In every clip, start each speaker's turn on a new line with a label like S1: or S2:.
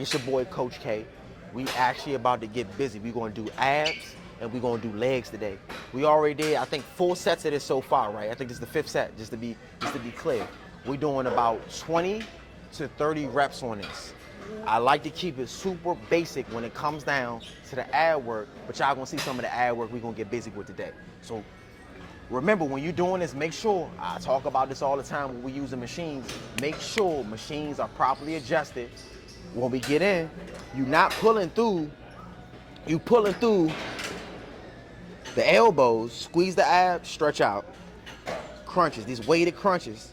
S1: It's your boy Coach K. We actually about to get busy. We're gonna do abs and we're gonna do legs today. We already did, I think, 4 sets of this so far, right? I think this is the 5th set, just to be clear. We're doing about 20 to 30 reps on this. I like to keep it super basic when it comes down to the ab work, but y'all gonna see some of the ab work we're gonna get busy with today. So remember, when you're doing this, make sure, I talk about this all the time when we use the machines, make sure machines are properly adjusted. When we get in, you're not pulling through, you pulling through the elbows, squeeze the abs, stretch out. Crunches, these weighted crunches.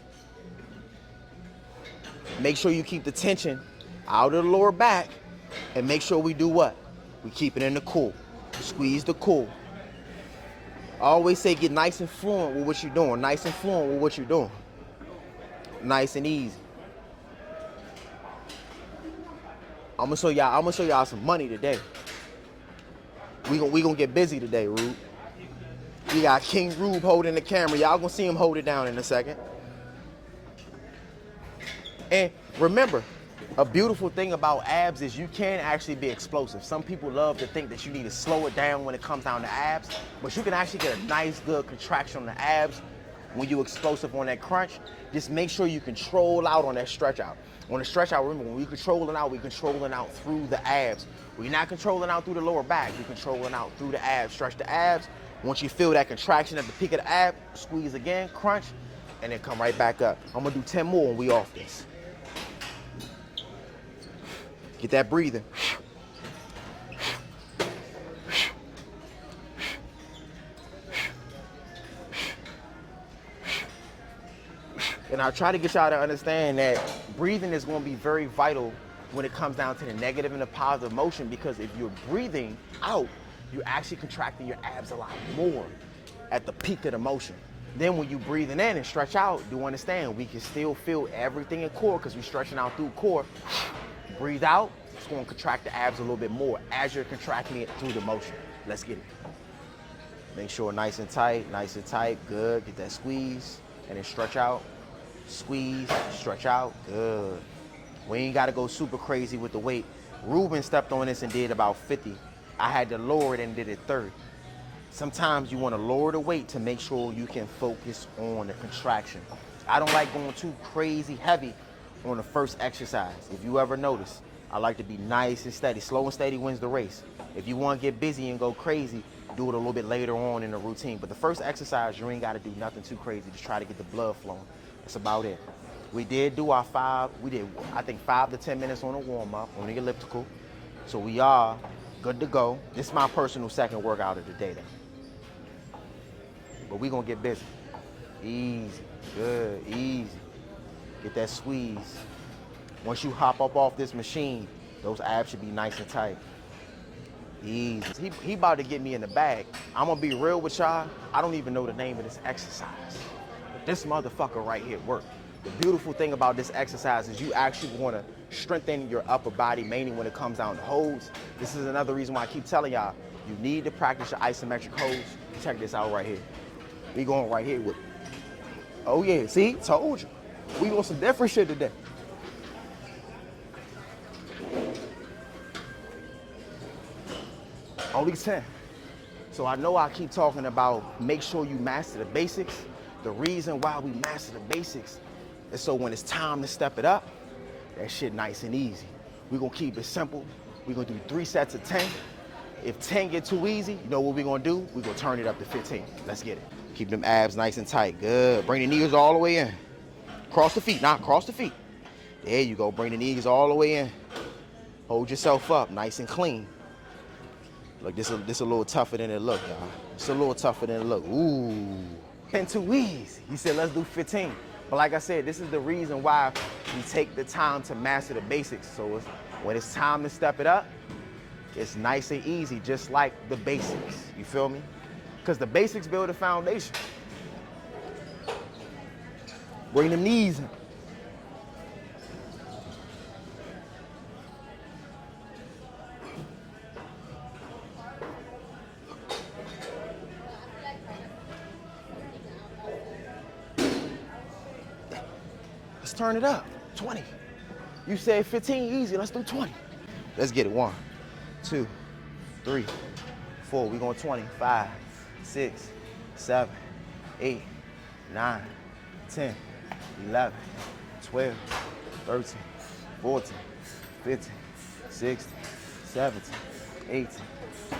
S1: Make sure you keep the tension out of the lower back, and make sure we do what? We keep it in the core. Squeeze the core. I always say get nice and fluent with what you're doing. Nice and fluent with what you're doing. Nice and easy. I'm gonna show y'all some money today. We gonna get busy today, Rube. We got King Rube holding the camera. Y'all gonna see him hold it down in a second. And remember, a beautiful thing about abs is you can actually be explosive. Some people love to think that you need to slow it down when it comes down to abs, but you can actually get a nice, good contraction on the abs when you're explosive on that crunch. Just make sure you control out on that stretch out. On the stretch out, remember, when we're controlling out through the abs. We're not controlling out through the lower back. We're controlling out through the abs. Stretch the abs. Once you feel that contraction at the peak of the ab, squeeze again, crunch, and then come right back up. I'm gonna do 10 more and we off this. Get that breathing. And I try to get y'all to understand that breathing is going to be very vital when it comes down to the negative and the positive motion, because if you're breathing out, you're actually contracting your abs a lot more at the peak of the motion. Then when you breathing in and stretch out, do understand we can still feel everything in core because we're stretching out through core. Breathe out, it's going to contract the abs a little bit more as you're contracting it through the motion. Let's get it. Make sure nice and tight, good. Get that squeeze and then stretch out. Squeeze, stretch out, good. We ain't gotta go super crazy with the weight. Ruben stepped on this and did about 50. I had to lower it and did it 30. Sometimes you wanna lower the weight to make sure you can focus on the contraction. I don't like going too crazy heavy on the first exercise. If you ever notice, I like to be nice and steady. Slow and steady wins the race. If you wanna get busy and go crazy, do it a little bit later on in the routine. But the first exercise, you ain't gotta do nothing too crazy. Just try to get the blood flowing. That's about it. We did do our I think 5 to 10 minutes on a warm-up, on the elliptical. So we are good to go. This is my personal second workout of the day though. But we gonna get busy. Easy, good, easy. Get that squeeze. Once you hop up off this machine, those abs should be nice and tight. Easy. He about to get me in the bag. I'm gonna be real with y'all. I don't even know the name of this exercise. This motherfucker right here work. The beautiful thing about this exercise is you actually want to strengthen your upper body, mainly when it comes down to holds. This is another reason why I keep telling y'all, you need to practice your isometric holds. Check this out right here. We going right here with, oh yeah, see, told you. We want some different shit today. Only 10. So I know I keep talking about make sure you master the basics. The reason why we master the basics is so when it's time to step it up, that shit nice and easy. We're gonna keep it simple. We're gonna do 3 sets of 10. If 10 get too easy, you know what we're gonna do? We're gonna turn it up to 15. Let's get it. Keep them abs nice and tight, good. Bring the knees all the way in. Cross the feet, cross the feet. There you go, bring the knees all the way in. Hold yourself up, nice and clean. Look, this a little tougher than it look, y'all. It's a little tougher than it look. Ooh. 10 too easy. He said, let's do 15. But like I said, this is the reason why we take the time to master the basics. So when it's time to step it up, it's nice and easy, just like the basics. You feel me? Because the basics build a foundation. Bring them knees in. Let's turn it up. 20. You said 15 easy, let's do 20. Let's get it. 1, 2, 3, 4. We're going 20. 5, 6, 7, 8, 9, 10, 11, 12, 13, 14, 15, 16, 17, 18,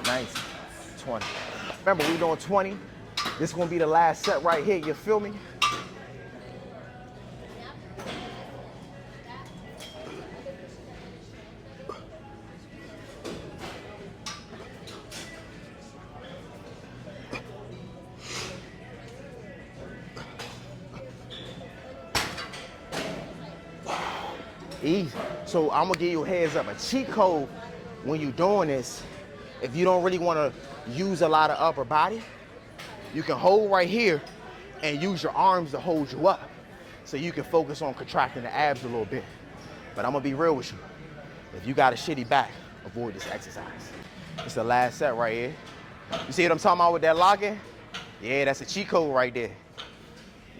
S1: 19, 20. Remember, we're doing 20. This is gonna be the last set right here, you feel me? Easy. So I'm gonna give you a heads up, a cheat code when you're doing this. If you don't really wanna use a lot of upper body, you can hold right here and use your arms to hold you up. So you can focus on contracting the abs a little bit. But I'm gonna be real with you. If you got a shitty back, avoid this exercise. It's the last set right here. You see what I'm talking about with that locking? Yeah, that's a cheat code right there.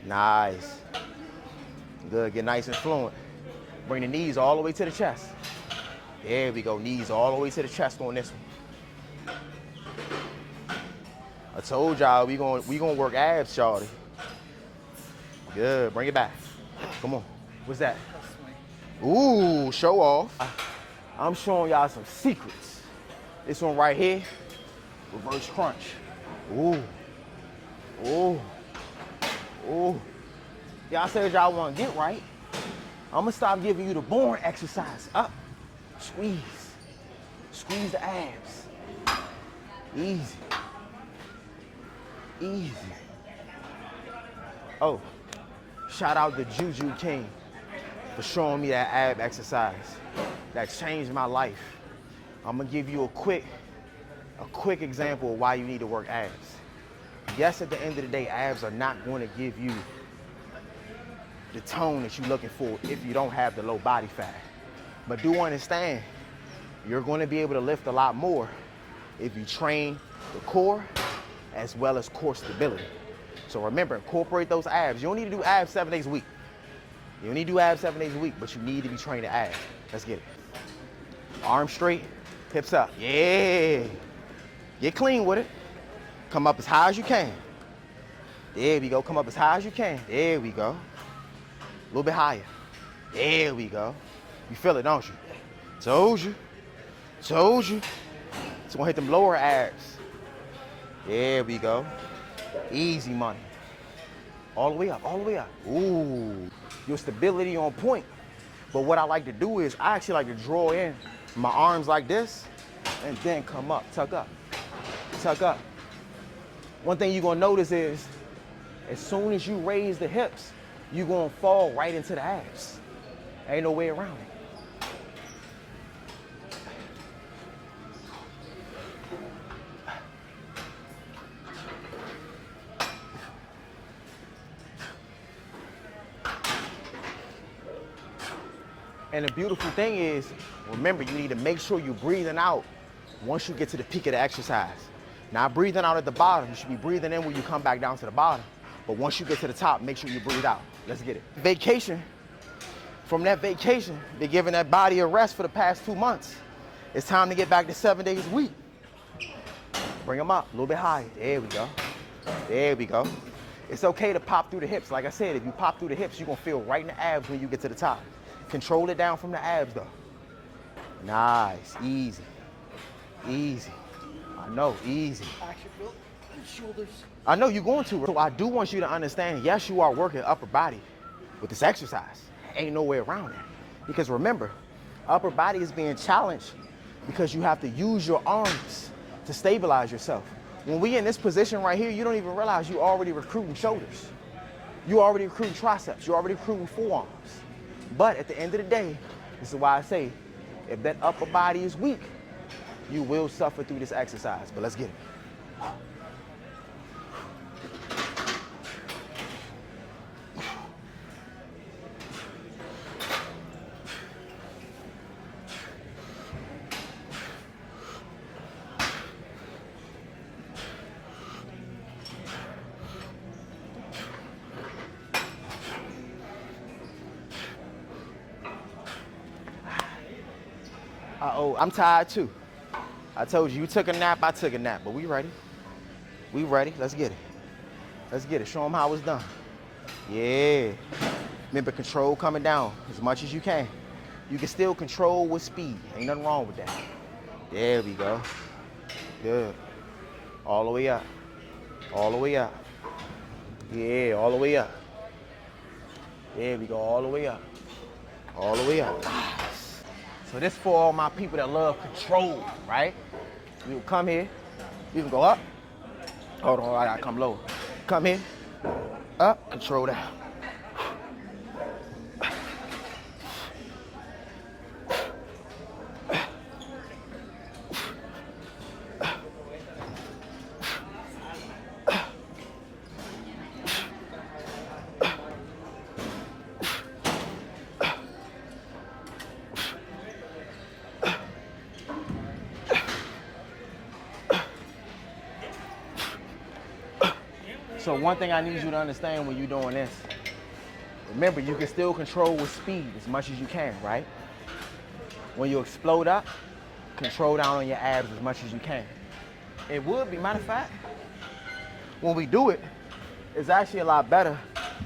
S1: Nice. Good, get nice and fluent. Bring the knees all the way to the chest. There we go, knees all the way to the chest on this one. I told y'all we gonna work abs, shawty. Good, bring it back. Come on, what's that? Ooh, show off. I'm showing y'all some secrets. This one right here, reverse crunch. Ooh, ooh, ooh. Y'all said y'all wanna get right. I'm gonna stop giving you the boring exercise. Up, squeeze. Squeeze the abs. Easy. Easy. Oh, shout out to Juju King for showing me that ab exercise. That changed my life. I'm gonna give you a quick example of why you need to work abs. Yes, at the end of the day, abs are not going to give you the tone that you're looking for if you don't have the low body fat. But do understand, you're going to be able to lift a lot more if you train the core as well as core stability. So remember, incorporate those abs. You don't need to do abs 7 days a week. You don't need to do abs 7 days a week, but you need to be training abs. Let's get it. Arms straight, hips up. Yeah. Get clean with it. Come up as high as you can. There we go. Come up as high as you can. There we go. A little bit higher. There we go. You feel it, don't you? Told you. Told you. It's gonna hit them lower abs. There we go. Easy money. All the way up, all the way up. Ooh. Your stability on point. But what I like to do is, I actually like to draw in my arms like this and then come up, tuck up, tuck up. One thing you're gonna notice is, as soon as you raise the hips, you're gonna fall right into the abs. Ain't no way around it. And the beautiful thing is, remember, you need to make sure you're breathing out once you get to the peak of the exercise. Not breathing out at the bottom. You should be breathing in when you come back down to the bottom. But once you get to the top, make sure you breathe out. Let's get it. Vacation. From that vacation, they're giving that body a rest for the past 2 months. It's time to get back to 7 days a week. Bring them up a little bit higher. There we go. There we go. It's okay to pop through the hips. Like I said, if you pop through the hips, you're gonna feel right in the abs when you get to the top. Control it down from the abs though. Nice, easy, easy. I know, easy.
S2: Action, Bill. Shoulders.
S1: I know you're going to. So I do want you to understand, yes, you are working upper body with this exercise. Ain't no way around it. Because remember, upper body is being challenged because you have to use your arms to stabilize yourself. When we in this position right here, you don't even realize you already recruiting shoulders. You already recruiting triceps. You already recruiting forearms. But at the end of the day, this is why I say, if that upper body is weak, you will suffer through this exercise. But let's get it. I'm tired too. I told you took a nap, I took a nap, but we ready. We ready, let's get it. Let's get it, show them how it's done. Yeah. Remember, control coming down as much as you can. You can still control with speed. Ain't nothing wrong with that. There we go. Good. All the way up. All the way up. Yeah, all the way up. There we go, all the way up. All the way up. So this for all my people that love control, right? You can come here. You can go up. Hold on, I gotta come low. Come in. Up, control down. So one thing I need you to understand when you're doing this, remember you can still control with speed as much as you can, right? When you explode up, control down on your abs as much as you can. It would be, matter of fact, when we do it, it's actually a lot better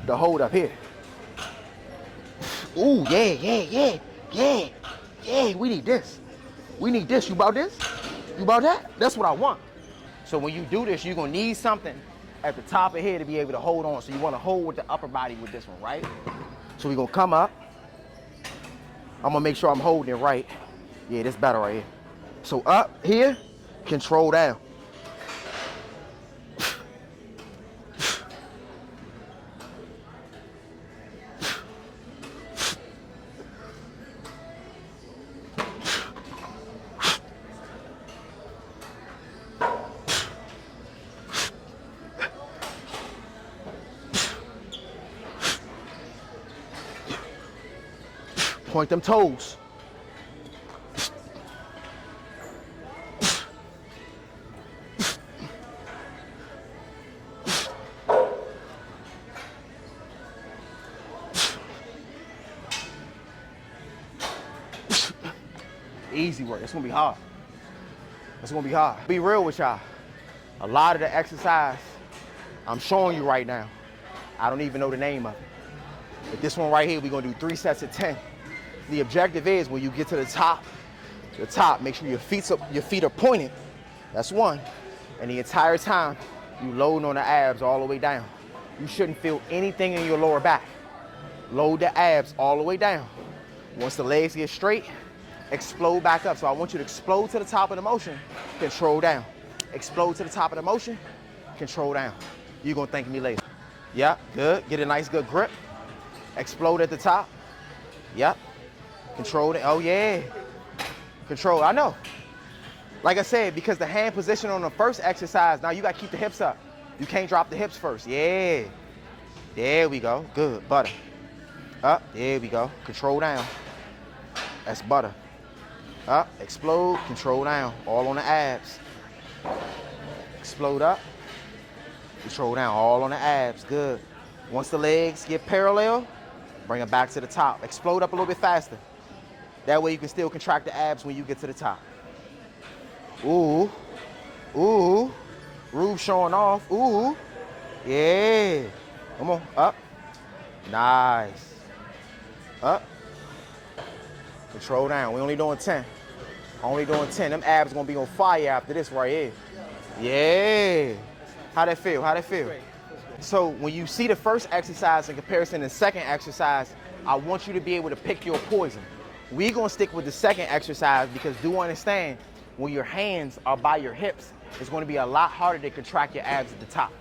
S1: to hold up here. Ooh, yeah, we need this. We need this, you about this? You about that? That's what I want. So when you do this, you're gonna need something at the top of here to be able to hold on. So you wanna hold with the upper body with this one, right? So we're gonna come up. I'm gonna make sure I'm holding it right. Yeah, this better right here. So up here, control down. Point them toes. Easy work. It's gonna be hard. It's gonna be hard. Be real with y'all. A lot of the exercise I'm showing you right now, I don't even know the name of it. But this one right here, we're gonna do 3 sets of 10. The objective is when you get to the top, make sure your feet are pointed. That's one. And the entire time, you load on the abs all the way down. You shouldn't feel anything in your lower back. Load the abs all the way down. Once the legs get straight, explode back up. So I want you to explode to the top of the motion, control down. Explode to the top of the motion, control down. You're gonna thank me later. Yep, good. Get a nice good grip. Explode at the top. Yep. Control it. Oh yeah. Control. I know. Like I said, because the hand position on the first exercise, now you gotta keep the hips up. You can't drop the hips first. Yeah. There we go. Good. Butter. Up. There we go. Control down. That's butter. Up. Explode. Control down. All on the abs. Explode up. Control down. All on the abs. Good. Once the legs get parallel, bring them back to the top. Explode up a little bit faster. That way you can still contract the abs when you get to the top. Ooh. Ooh. Roof showing off. Ooh. Yeah. Come on. Up. Nice. Up. Control down. We only doing 10. Only doing 10. Them abs gonna be on fire after this right here. Yeah. How that feel? How that feel? So when you see the first exercise in comparison to the second exercise, I want you to be able to pick your poison. We're gonna stick with the second exercise because do understand, when your hands are by your hips, it's gonna be a lot harder to contract your abs at the top.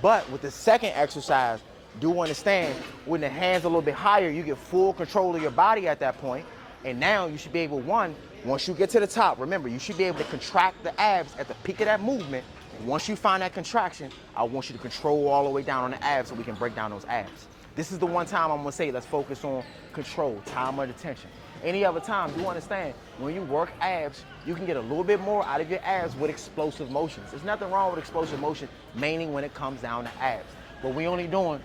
S1: But with the second exercise, do understand, when the hands are a little bit higher, you get full control of your body at that point. And now you should be able, once you get to the top, remember, you should be able to contract the abs at the peak of that movement. Once you find that contraction, I want you to control all the way down on the abs so we can break down those abs. This is the one time I'm gonna say, let's focus on control, time under tension. Any other time, do understand, when you work abs, you can get a little bit more out of your abs with explosive motions. There's nothing wrong with explosive motion, mainly when it comes down to abs. But we only doing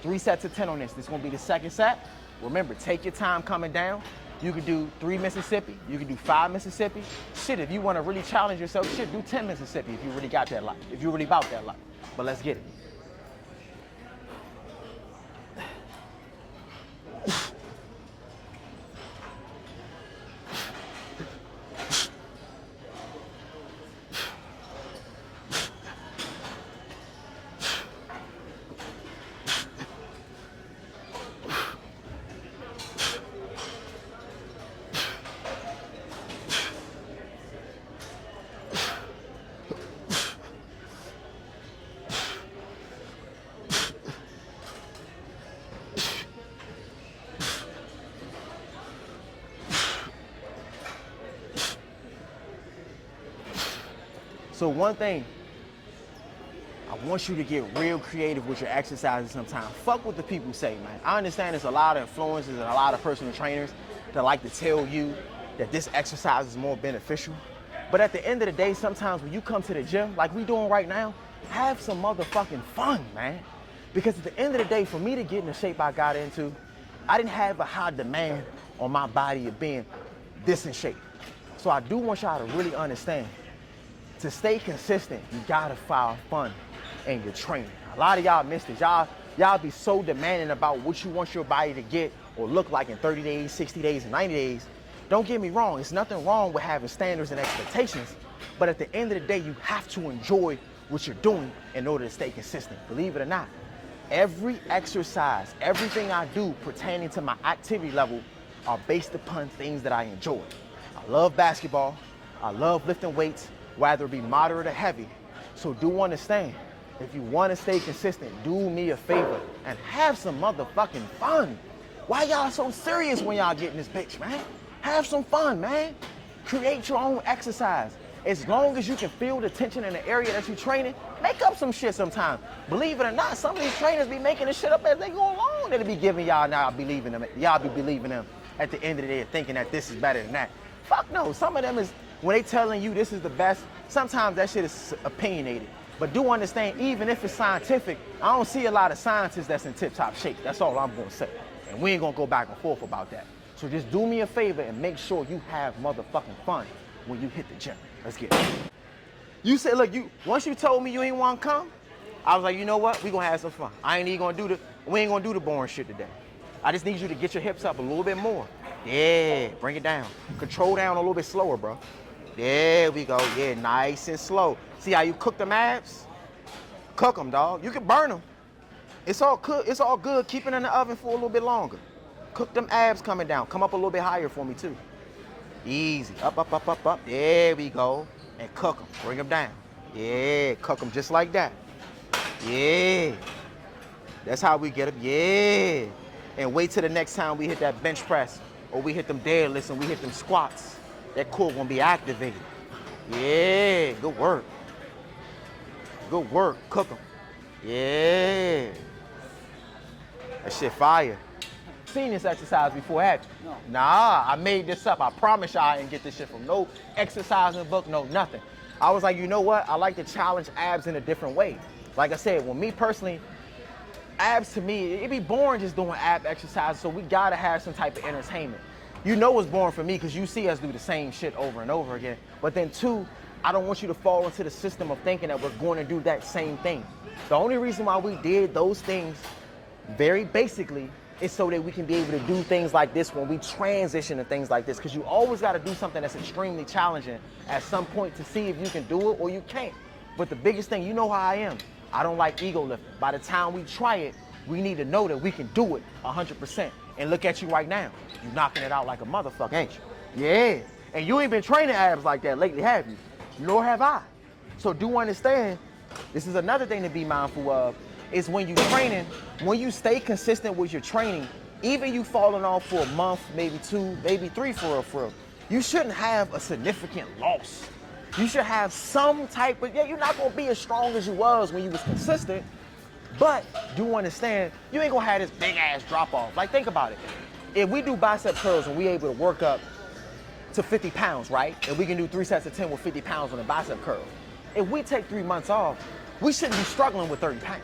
S1: 3 sets of 10 on this. This is gonna be the second set. Remember, take your time coming down. You could do 3 Mississippi. You could do 5 Mississippi. Shit, if you want to really challenge yourself, shit, do 10 Mississippi if you really got that life. If you really about that life. But let's get it. So one thing, I want you to get real creative with your exercises sometimes. Fuck what the people say, man. I understand there's a lot of influencers and a lot of personal trainers that like to tell you that this exercise is more beneficial. But at the end of the day, sometimes when you come to the gym, like we doing right now, have some motherfucking fun, man. Because at the end of the day, for me to get in the shape I got into, I didn't have a high demand on my body of being this in shape. So I do want y'all to really understand, to stay consistent, you gotta find fun in your training. A lot of y'all miss this. Y'all be so demanding about what you want your body to get or look like in 30 days, 60 days, and 90 days. Don't get me wrong, there's nothing wrong with having standards and expectations, but at the end of the day, you have to enjoy what you're doing in order to stay consistent. Believe it or not, every exercise, everything I do pertaining to my activity level are based upon things that I enjoy. I love basketball, I love lifting weights, whether it be moderate or heavy. So do understand, if you want to stay consistent, do me a favor and have some motherfucking fun. Why y'all so serious when y'all getting this bitch, man? Have some fun, man. Create your own exercise. As long as you can feel the tension in the area that you're training, make up some shit sometimes. Believe it or not, some of these trainers be making this shit up as they go along. They'll be giving y'all, now believing them. Y'all be believing them at the end of the day, thinking that this is better than that. Fuck no, some of them is, when they telling you this is the best, sometimes that shit is opinionated. But do understand, even if it's scientific, I don't see a lot of scientists that's in tip-top shape. That's all I'm gonna say. And we ain't gonna go back and forth about that. So just do me a favor and make sure you have motherfucking fun when you hit the gym. Let's get it. You said, look, once you told me you ain't wanna come, I was like, you know what? We gonna have some fun. We ain't gonna do the boring shit today. I just need you to get your hips up a little bit more. Yeah, bring it down. Control down a little bit slower, bro. There we go. Yeah, nice and slow. See how you cook them abs? Cook them, dog. You can burn them. It's all good keeping in the oven for a little bit longer. Cook them abs coming down. Come up a little bit higher for me, too. Easy. Up, up, up, up, up. There we go. And cook them. Bring them down. Yeah, cook them just like that. Yeah. That's how we get them. Yeah. And wait till the next time we hit that bench press or we hit them deadlifts and we hit them squats. That core gonna be activated. Yeah, good work. Good work, cook them. Yeah. That shit fire. Seen this exercise before, have you?
S2: No.
S1: Nah, I made this up. I promise y'all I didn't get this shit from no exercising book, no nothing. I was like, you know what? I like to challenge abs in a different way. Like I said, well, me personally, abs to me, it'd be boring just doing ab exercises, so we gotta have some type of entertainment. You know it's boring for me because you see us do the same shit over and over again. But then two, I don't want you to fall into the system of thinking that we're going to do that same thing. The only reason why we did those things very basically is so that we can be able to do things like this when we transition to things like this. Because you always got to do something that's extremely challenging at some point to see if you can do it or you can't. But the biggest thing, you know how I am. I don't like ego lifting. By the time we try it, we need to know that we can do it 100%. And look at you right now. You knocking it out like a motherfucker, ain't you? Yeah. And you ain't been training abs like that lately, have you? Nor have I. So do understand, this is another thing to be mindful of, is when you training, when you stay consistent with your training, even you falling off for a month, maybe 2, maybe 3 for real, you shouldn't have a significant loss. You should have some type of, you're not gonna be as strong as you was when you was consistent, but do understand, you ain't gonna have this big ass drop off. Like, think about it. If we do bicep curls and we able to work up to 50 pounds, right? And we can do 3 sets of 10 with 50 pounds on a bicep curl. If we take 3 months off, we shouldn't be struggling with 30 pounds.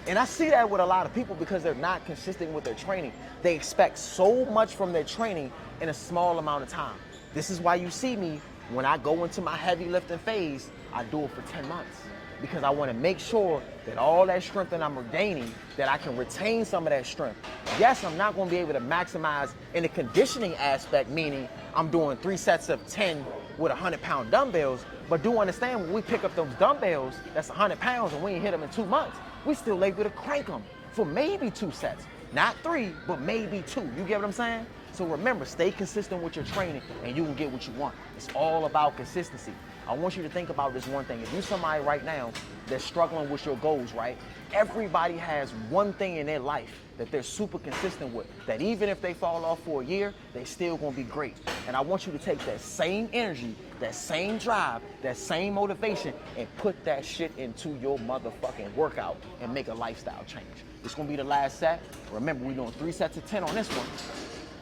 S1: And I see that with a lot of people because they're not consistent with their training. They expect so much from their training in a small amount of time. This is why you see me, when I go into my heavy lifting phase, I do it for 10 months. Because I want to make sure that all that strength that I'm regaining, that I can retain some of that strength. Yes, I'm not going to be able to maximize in the conditioning aspect, meaning I'm doing 3 sets of 10 with 100-pound dumbbells, but do understand when we pick up those dumbbells, that's 100 pounds and we ain't hit them in 2 months, we still able to crank them for maybe 2 sets. Not 3, but maybe 2. You get what I'm saying? So remember, stay consistent with your training and you can get what you want. It's all about consistency. I want you to think about this one thing. If you're somebody right now that's struggling with your goals, right? Everybody has one thing in their life that they're super consistent with, that even if they fall off for a year, they still gonna be great. And I want you to take that same energy, that same drive, that same motivation, and put that shit into your motherfucking workout and make a lifestyle change. It's gonna be the last set. Remember, we're doing 3 sets of 10 on this one,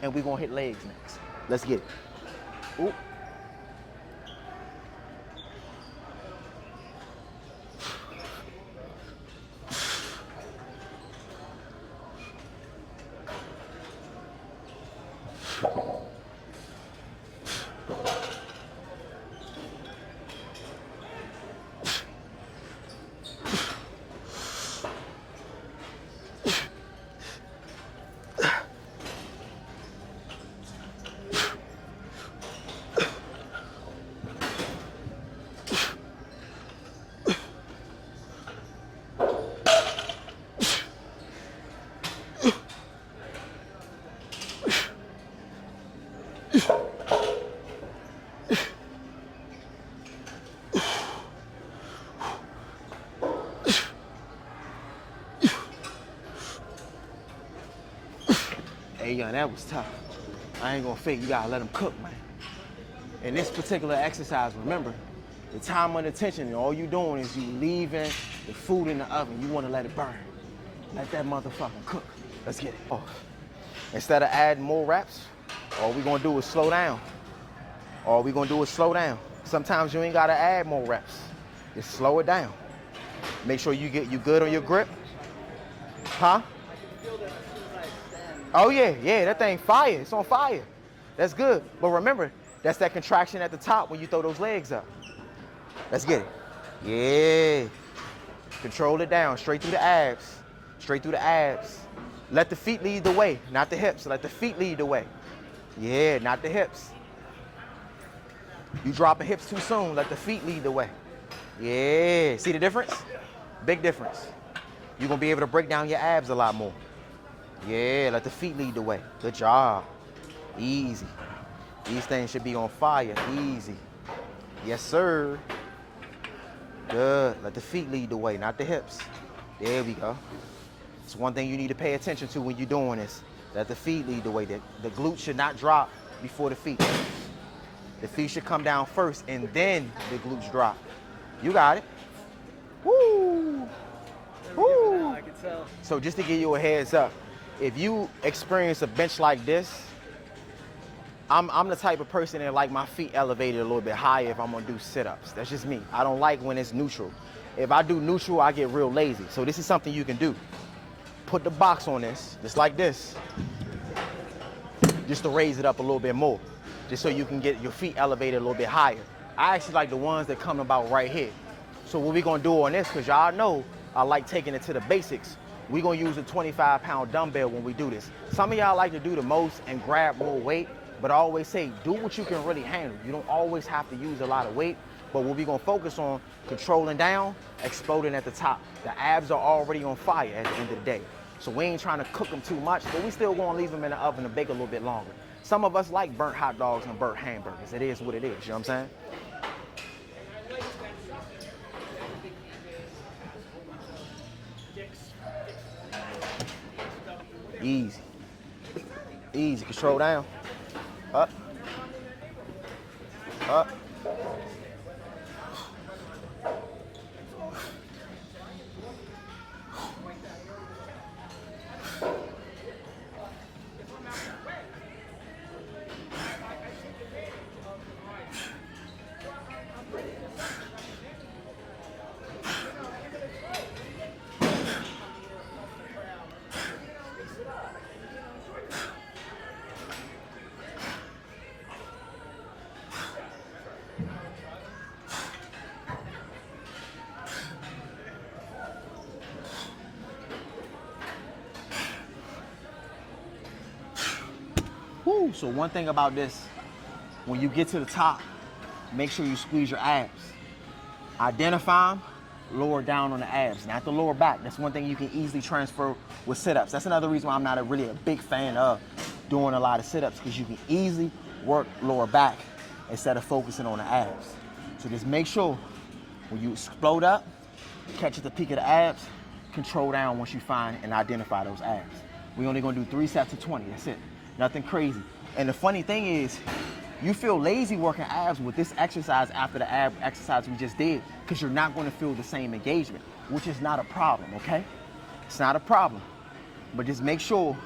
S1: and we're gonna hit legs next. Let's get it. Ooh. Hey, young, that was tough. I ain't gonna fake, you gotta let them cook, man. In this particular exercise, remember, the time under tension, and all you doing is you leaving the food in the oven. You wanna let it burn. Let that motherfucking cook. Let's get it. Oh. Instead of adding more reps, all we gonna do is slow down. All we gonna do is slow down. Sometimes you ain't gotta add more reps. Just slow it down. Make sure you good on your grip. Huh? Oh yeah, that thing fire. It's on fire. That's good. But remember, that's that contraction at the top when you throw those legs up. Let's get it. Yeah. Control it down, straight through the abs. Straight through the abs. Let the feet lead the way, not the hips. Let the feet lead the way. Yeah, not the hips. You dropping hips too soon, let the feet lead the way. Yeah, see the difference? Big difference. You're gonna be able to break down your abs a lot more. Yeah, let the feet lead the way. Good job. Easy. These things should be on fire. Easy. Yes, sir. Good. Let the feet lead the way, not the hips. There we go. It's one thing you need to pay attention to when you're doing this. Let the feet lead the way. The glutes should not drop before the feet. The feet should come down first and then the glutes drop. You got it. Woo! Woo!
S2: I can tell.
S1: So just to give you a heads up, if you experience a bench like this, I'm the type of person that like my feet elevated a little bit higher if I'm gonna do sit-ups. That's just me. I don't like when it's neutral. If I do neutral, I get real lazy. So this is something you can do. Put the box on this, just like this, just to raise it up a little bit more, just so you can get your feet elevated a little bit higher. I actually like the ones that come about right here. So what we gonna do on this, because y'all know I like taking it to the basics, we gonna use a 25-pound dumbbell when we do this. Some of y'all like to do the most and grab more weight, but I always say, do what you can really handle. You don't always have to use a lot of weight, but what we gonna focus on, controlling down, exploding at the top. The abs are already on fire at the end of the day. So we ain't trying to cook them too much, but we still gonna leave them in the oven to bake a little bit longer. Some of us like burnt hot dogs and burnt hamburgers. It is what it is, you know what I'm saying? Easy. Easy, control down. Up. Up. Woo. So one thing about this, when you get to the top, make sure you squeeze your abs. Identify them, lower down on the abs, not the lower back. That's one thing you can easily transfer with sit-ups. That's another reason why I'm not really a big fan of doing a lot of sit-ups, because you can easily work lower back instead of focusing on the abs. So just make sure when you explode up, catch at the peak of the abs, control down once you find and identify those abs. We're only gonna do 3 sets of 20, that's it. Nothing crazy. And the funny thing is, you feel lazy working abs with this exercise after the ab exercise we just did, because you're not gonna feel the same engagement, which is not a problem, okay? It's not a problem. But just make sure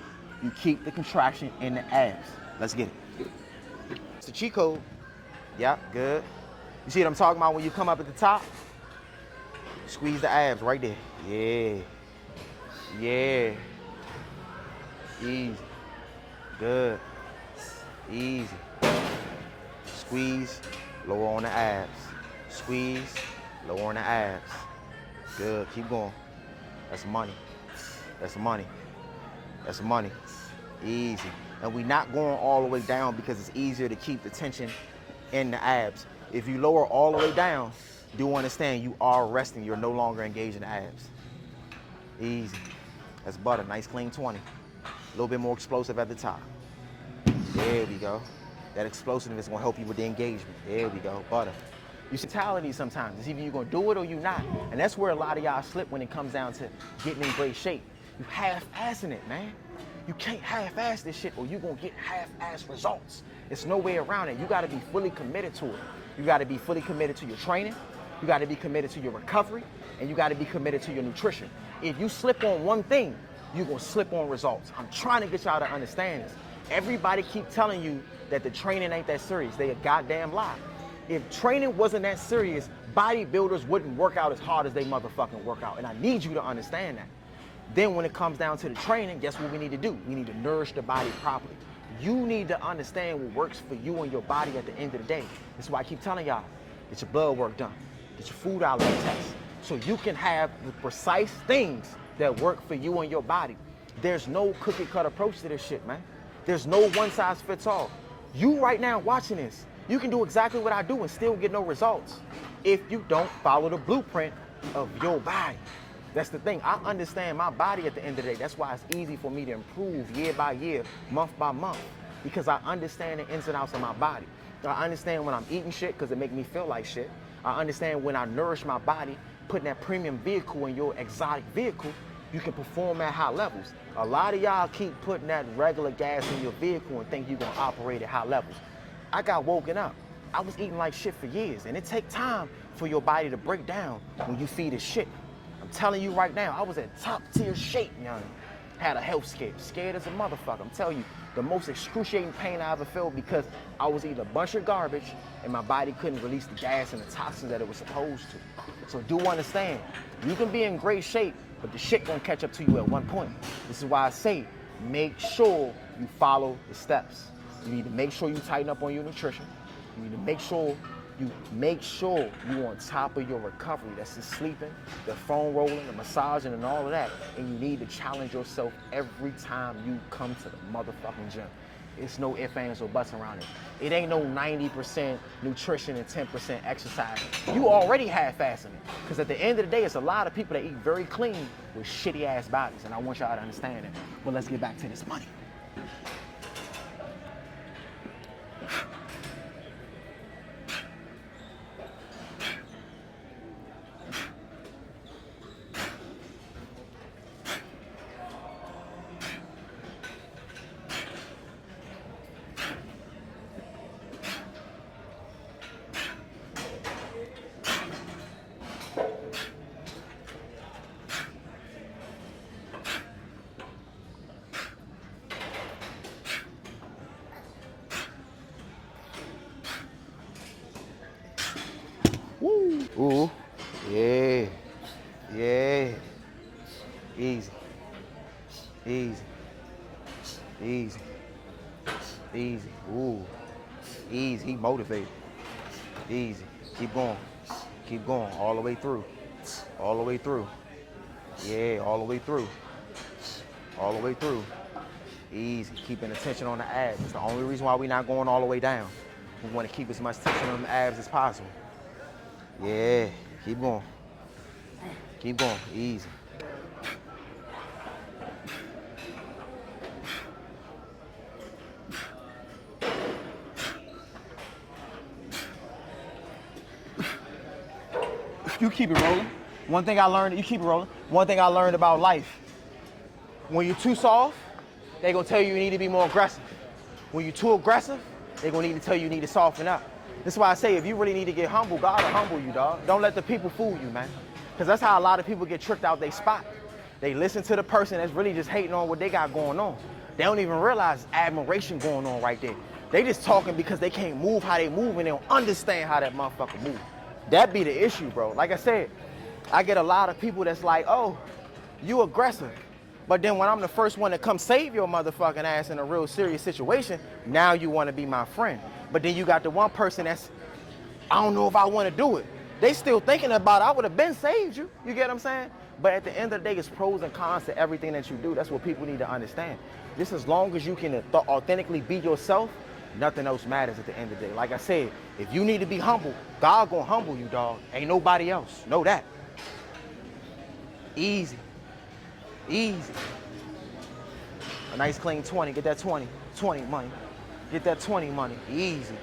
S1: you keep the contraction in the abs. Let's get it. It's the cheat code. Yeah, good. You see what I'm talking about when you come up at the top? Squeeze the abs right there. Yeah. Yeah. Easy. Good. Easy. Squeeze, lower on the abs. Squeeze, lower on the abs. Good, keep going. That's money. That's money. That's money. Easy. And we're not going all the way down because it's easier to keep the tension in the abs. If you lower all the way down, do understand you are resting. You're no longer engaging the abs. Easy. That's butter. Nice clean 20. A little bit more explosive at the top. There we go. That explosiveness is gonna help you with the engagement. There we go, butter. You see mentality sometimes. It's either you're gonna do it or you're not. And that's where a lot of y'all slip when it comes down to getting in great shape. You half-assing it, man. You can't half-ass this shit or you're gonna get half-ass results. It's no way around it. You gotta be fully committed to it. You gotta be fully committed to your training. You gotta be committed to your recovery. And you gotta be committed to your nutrition. If you slip on one thing, you're gonna slip on results. I'm trying to get y'all to understand this. Everybody keep telling you that the training ain't that serious. They a goddamn lie. If training wasn't that serious, bodybuilders wouldn't work out as hard as they motherfucking work out. And I need you to understand that. Then when it comes down to the training, guess what we need to do? We need to nourish the body properly. You need to understand what works for you and your body at the end of the day. That's why I keep telling y'all, get your blood work done. Get your food allergy test. So you can have the precise things that work for you and your body. There's no cookie cut approach to this shit, man. There's no one size fits all. You right now watching this, you can do exactly what I do and still get no results if you don't follow the blueprint of your body. That's the thing. I understand my body at the end of the day. That's why it's easy for me to improve year by year, month by month, because I understand the ins and outs of my body. I understand when I'm eating shit because it makes me feel like shit. I understand when I nourish my body, putting that premium vehicle in your exotic vehicle, you can perform at high levels. A lot of y'all keep putting that regular gas in your vehicle and think you're gonna operate at high levels. I got woken up. I was eating like shit for years, and it takes time for your body to break down when you feed it shit. I'm telling you right now, I was at top tier shape, young. Had a health scare, scared as a motherfucker. I'm telling you, the most excruciating pain I ever felt because I was eating a bunch of garbage and my body couldn't release the gas and the toxins that it was supposed to. So do understand, you can be in great shape, but the shit gonna catch up to you at one point. This is why I say, make sure you follow the steps. You need to make sure you tighten up on your nutrition. You need to make sure you on top of your recovery. That's the sleeping, the foam rolling, the massaging, and all of that. And you need to challenge yourself every time you come to the motherfucking gym. It's no ifs, ands, or buts around it. It ain't no 90% nutrition and 10% exercise. You already half-assing it. Because at the end of the day, it's a lot of people that eat very clean with shitty ass bodies. And I want y'all to understand that. But let's get back to this money. Woo. Ooh. Yeah. Yeah. Easy. Easy. Easy. Easy. Ooh. Easy. He motivated. Easy. Keep going. Keep going. All the way through. All the way through. Yeah, all the way through. All the way through. Easy. Keeping the tension on the abs. It's the only reason why we're not going all the way down. We want to keep as much tension on the abs as possible. Yeah. Keep going. Keep going. Easy. You keep it rolling. One thing I learned, you keep it rolling. One thing I learned about life, when you're too soft, they're gonna tell you you need to be more aggressive. When you're too aggressive, they're gonna need to tell you you need to soften up. This is why I say if you really need to get humble, God will humble you, dog. Don't let the people fool you, man. Because that's how a lot of people get tricked out their spot. They listen to the person that's really just hating on what they got going on. They don't even realize admiration going on right there. They just talking because they can't move how they move and they don't understand how that motherfucker move. That be the issue, bro. Like I said, I get a lot of people that's like, oh, you aggressive. But then when I'm the first one to come save your motherfucking ass in a real serious situation, now you want to be my friend. But then you got the one person that's, I don't know if I want to do it. They still thinking about, I would have been saved you. You get what I'm saying? But at the end of the day, it's pros and cons to everything that you do. That's what people need to understand. Just as long as you can authentically be yourself, nothing else matters at the end of the day. Like I said, if you need to be humble, God gonna humble you, dog. Ain't nobody else. Know that. Easy. Easy. A nice clean 20. Get that 20. 20 money. Get that 20 money. Easy.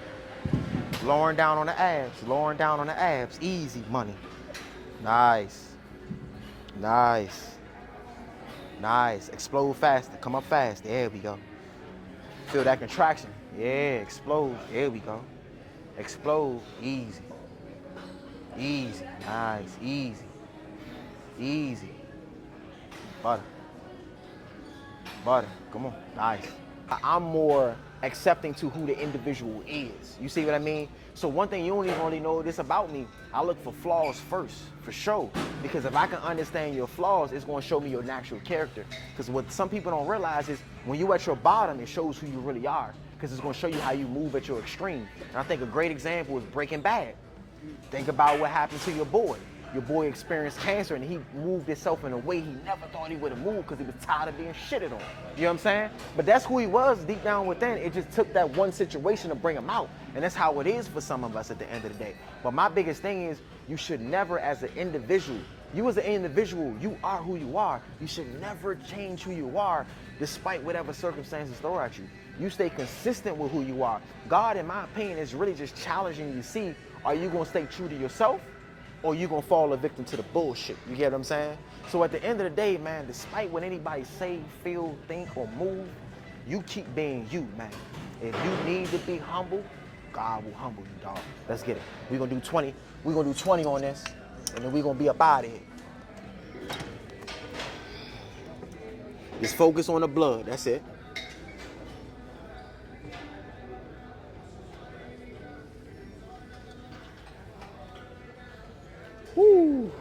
S1: Lowering down on the abs. Lowering down on the abs. Easy money. Nice. Nice. Nice. Explode faster. Come up fast. There we go. Feel that contraction. Yeah, explode. There we go. Explode. Easy. Easy. Nice. Easy. Easy. Butter. Butter. Come on. Nice. I'm more accepting to who the individual is. You see what I mean? So one thing you don't even really know this about me, I look for flaws first, for sure. Because if I can understand your flaws, it's going to show me your natural character. Because what some people don't realize is when you're at your bottom, it shows who you really are. Because it's going to show you how you move at your extreme. And I think a great example is Breaking Bad. Think about what happened to your boy. Your boy experienced cancer and he moved himself in a way he never thought he would have moved because he was tired of being shitted on. You know what I'm saying? But that's who he was deep down within. It just took that one situation to bring him out. And that's how it is for some of us at the end of the day. But my biggest thing is you should never, as an individual, you as an individual, you are who you are. You should never change who you are despite whatever circumstances throw at you. You stay consistent with who you are. God, in my opinion, is really just challenging you to see, are you going to stay true to yourself? Or you gonna fall a victim to the bullshit. You get what I'm saying? So at the end of the day, man, despite what anybody say, feel, think, or move, you keep being you, man. If you need to be humble, God will humble you, dog. Let's get it. We're gonna do 20. We're gonna do 20 on this, and then we're gonna be up out of here. Just focus on the blood, that's it. Woo.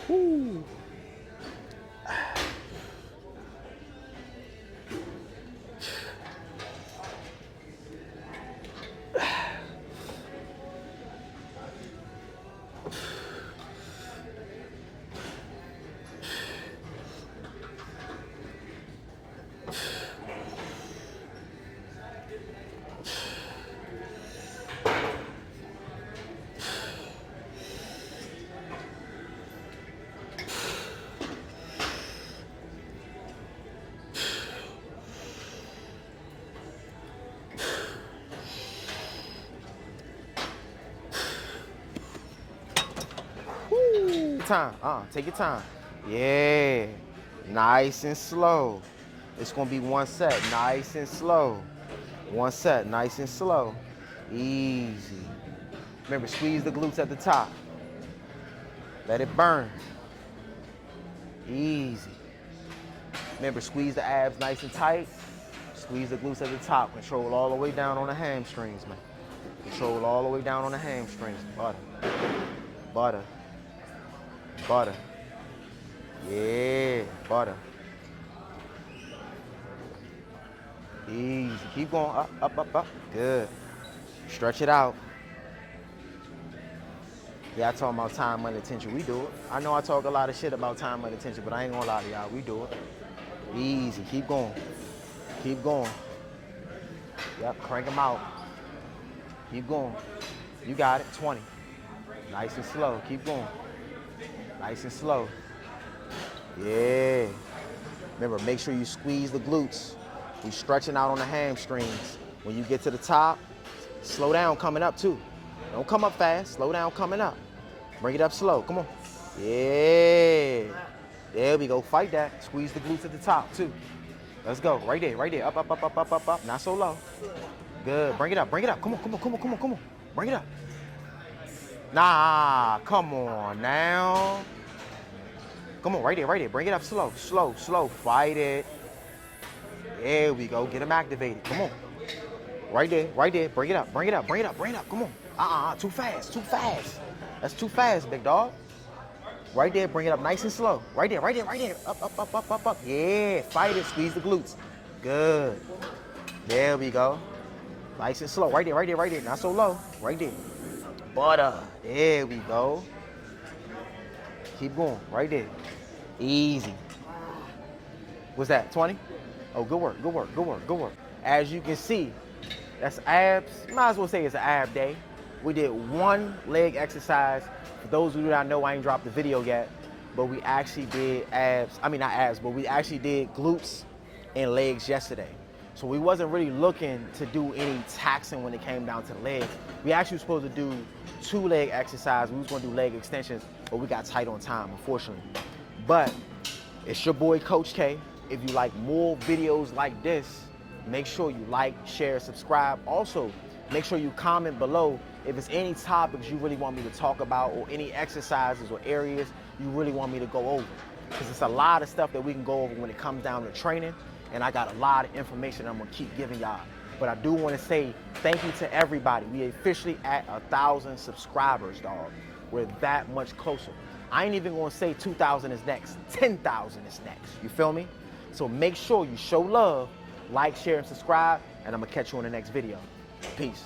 S1: Woo. Time. Take your time. Yeah. Nice and slow. It's gonna be one set. Nice and slow. One set. Nice and slow. Easy. Remember, squeeze the glutes at the top. Let it burn. Easy. Remember, squeeze the abs nice and tight. Squeeze the glutes at the top. Control all the way down on the hamstrings, man. Control all the way down on the hamstrings. Butter. Butter. Butter. Yeah, butter. Easy. Keep going. Up, up, up, up. Good. Stretch it out. Yeah, I talk about time, money, attention. We do it. I know I talk a lot of shit about time, money, attention, but I ain't gonna lie to y'all. We do it. Easy. Keep going. Keep going. Yep, crank them out. Keep going. You got it. 20. Nice and slow. Keep going. Nice and slow. Yeah. Remember, make sure you squeeze the glutes. We stretching out on the hamstrings. When you get to the top, slow down coming up too. Don't come up fast. Slow down coming up. Bring it up slow. Come on. Yeah. There we go. Fight that. Squeeze the glutes at the top too. Let's go. Right there. Right there. Up, up, up, up, up, up, up. Not so low. Good. Bring it up. Bring it up. Come on. Come on. Come on. Come on. Come on. Bring it up. Nah. Come on now. Come on. Right there. Right there. Bring it up slow. Slow. Slow. Fight it. There we go. Get them activated. Come on. Right there. Right there. Bring it up. Bring it up. Bring it up. Bring it up. Come on. Too fast. Too fast. That's too fast, big dog. Right there. Bring it up nice and slow. Right there. Right there. Right there. Up, up, up, up, up, up. Yeah. Fight it. Squeeze the glutes. Good. There we go. Nice and slow. Right there. Right there. Right there. Not so low. Right there. Butter. There we go. Keep going. Right there. Easy. What's that? 20? Oh, good work. Good work. Good work. Good work. As you can see, that's abs. You might as well say it's an ab day. We did one leg exercise. For those who do not know, I ain't dropped the video yet, but we actually did abs. I mean, not abs, but we actually did glutes and legs yesterday. So we wasn't really looking to do any taxing when it came down to the legs. We actually were supposed to do 2 leg exercises. We was gonna do leg extensions, but we got tight on time, unfortunately. But it's your boy, Coach K. If you like more videos like this, make sure you like, share, subscribe. Also, make sure you comment below if it's any topics you really want me to talk about or any exercises or areas you really want me to go over. Because it's a lot of stuff that we can go over when it comes down to training, and I got a lot of information I'm gonna keep giving y'all. But I do wanna say thank you to everybody. We officially at 1,000 subscribers, dog. We're that much closer. I ain't even gonna say 2,000 is next, 10,000 is next, you feel me? So make sure you show love, like, share, and subscribe, and I'm gonna catch you in the next video. Peace.